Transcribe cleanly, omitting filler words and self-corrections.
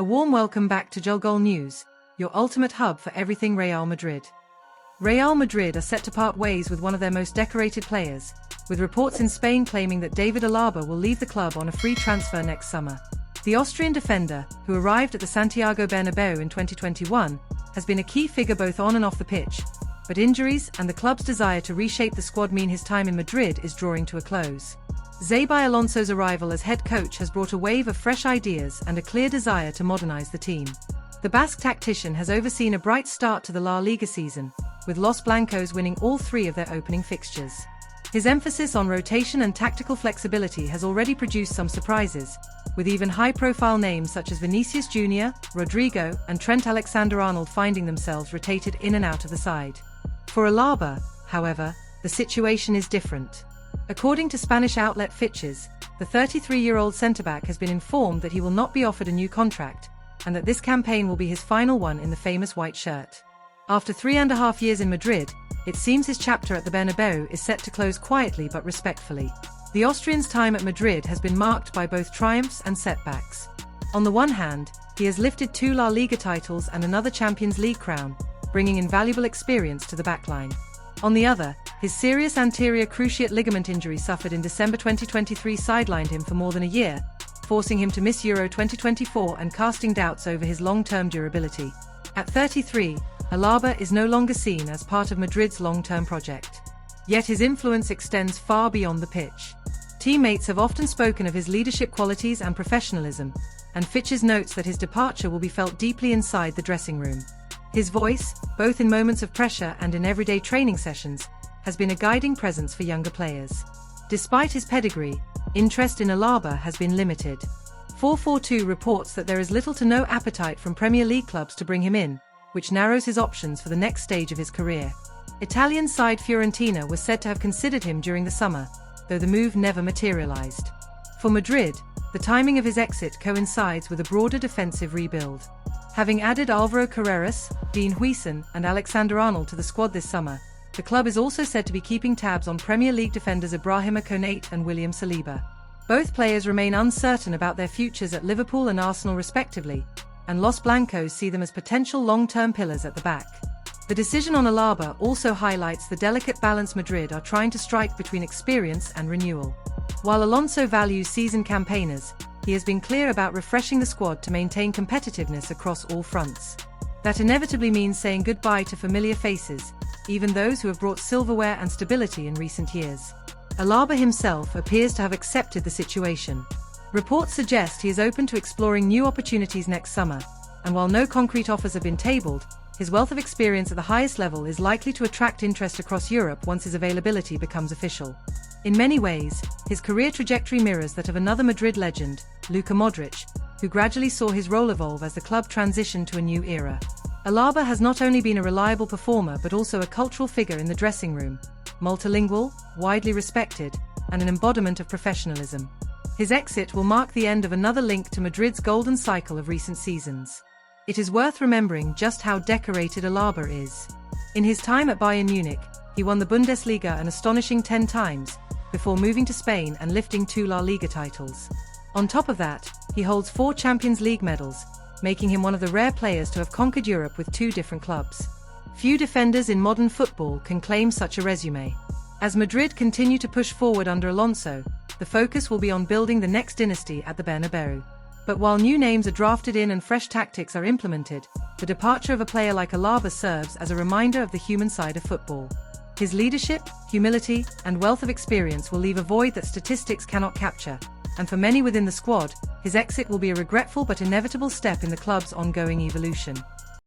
A warm welcome back to Gol News, your ultimate hub for everything Real Madrid. Real Madrid are set to part ways with one of their most decorated players, with reports in Spain claiming that David Alaba will leave the club on a free transfer next summer. The Austrian defender, who arrived at the Santiago Bernabéu in 2021, has been a key figure both on and off the pitch, but injuries and the club's desire to reshape the squad mean his time in Madrid is drawing to a close. Xabi Alonso's arrival as head coach has brought a wave of fresh ideas and a clear desire to modernise the team. The Basque tactician has overseen a bright start to the La Liga season, with Los Blancos winning all three of their opening fixtures. His emphasis on rotation and tactical flexibility has already produced some surprises, with even high-profile names such as Vinicius Jr., Rodrigo, and Trent Alexander-Arnold finding themselves rotated in and out of the side. For Alaba, however, the situation is different. According to Spanish outlet Fitches, the 33-year-old centre-back has been informed that he will not be offered a new contract, and that this campaign will be his final one in the famous white shirt. After 3.5 years in Madrid, it seems his chapter at the Bernabéu is set to close quietly but respectfully. The Austrian's time at Madrid has been marked by both triumphs and setbacks. On the one hand, he has lifted 2 La Liga titles and another Champions League crown, bringing invaluable experience to the backline. On the other, his serious anterior cruciate ligament injury suffered in December 2023 sidelined him for more than a year, forcing him to miss Euro 2024 and casting doubts over his long-term durability. At 33, Alaba is no longer seen as part of Madrid's long-term project. Yet his influence extends far beyond the pitch. Teammates have often spoken of his leadership qualities and professionalism, and Fitches notes that his departure will be felt deeply inside the dressing room. His voice, both in moments of pressure and in everyday training sessions, has been a guiding presence for younger players. Despite his pedigree, interest in Alaba has been limited. 442 reports that there is little to no appetite from Premier League clubs to bring him in, which narrows his options for the next stage of his career. Italian side Fiorentina was said to have considered him during the summer, though the move never materialized. For Madrid, the timing of his exit coincides with a broader defensive rebuild. Having added Álvaro Carreras, Dean Huijsen, and Alexander-Arnold to the squad this summer, the club is also said to be keeping tabs on Premier League defenders Ibrahima Konate and William Saliba. Both players remain uncertain about their futures at Liverpool and Arsenal respectively, and Los Blancos see them as potential long-term pillars at the back. The decision on Alaba also highlights the delicate balance Madrid are trying to strike between experience and renewal. While Alonso values seasoned campaigners, he has been clear about refreshing the squad to maintain competitiveness across all fronts. That inevitably means saying goodbye to familiar faces, even those who have brought silverware and stability in recent years. Alaba himself appears to have accepted the situation. Reports suggest he is open to exploring new opportunities next summer, and while no concrete offers have been tabled, his wealth of experience at the highest level is likely to attract interest across Europe once his availability becomes official. In many ways, his career trajectory mirrors that of another Madrid legend, Luka Modric, who gradually saw his role evolve as the club transitioned to a new era. Alaba has not only been a reliable performer but also a cultural figure in the dressing room, multilingual, widely respected, and an embodiment of professionalism. His exit will mark the end of another link to Madrid's golden cycle of recent seasons. It is worth remembering just how decorated Alaba is. In his time at Bayern Munich, he won the Bundesliga an astonishing 10 times, before moving to Spain and lifting 2 La Liga titles. On top of that, he holds 4 Champions League medals, making him one of the rare players to have conquered Europe with 2 different clubs. Few defenders in modern football can claim such a resume. As Madrid continue to push forward under Alonso, the focus will be on building the next dynasty at the Bernabéu. But while new names are drafted in and fresh tactics are implemented, the departure of a player like Alaba serves as a reminder of the human side of football. His leadership, humility, and wealth of experience will leave a void that statistics cannot capture, and for many within the squad, his exit will be a regretful but inevitable step in the club's ongoing evolution.